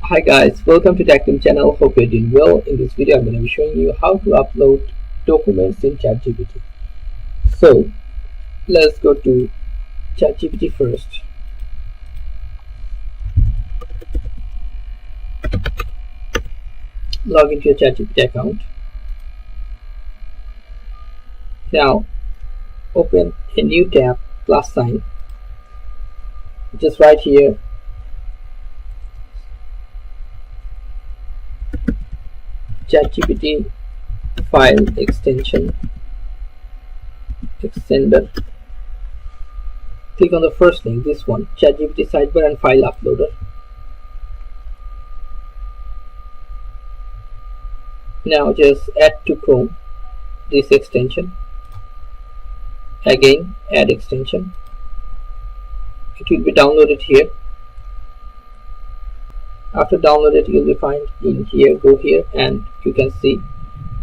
Hi guys, welcome to TechTeam channel. Hope you're doing well. In this video I'm going to be showing you how to upload documents in ChatGPT. So let's go to ChatGPT first. Log into your ChatGPT account. Now open a new tab, plus sign. Just right here ChatGPT file extender. Click on the first link, this one, ChatGPT sidebar and file uploader. Now just add to Chrome this extension. Again add extension. It will be downloaded here. After downloaded, you'll be find in here, go here and you can see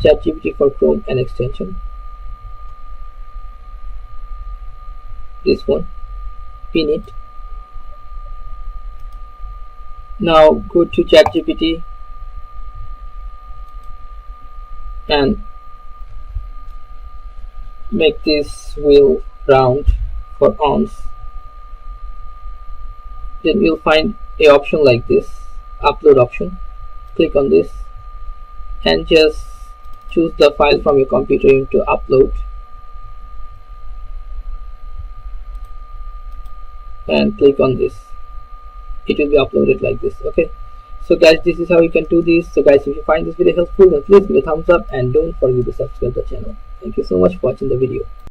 ChatGPT for Chrome and extension, this one, pin it. Now go to ChatGPT and make this wheel round for ons. Then you'll find a option like this, upload option. Click on this and just choose the file from your computer to upload and click on this. It will be uploaded like this. Okay, so guys, this is how you can do this. So guys, if you find this video helpful, then please give a thumbs up and don't forget to subscribe the channel. Thank you so much for watching the video.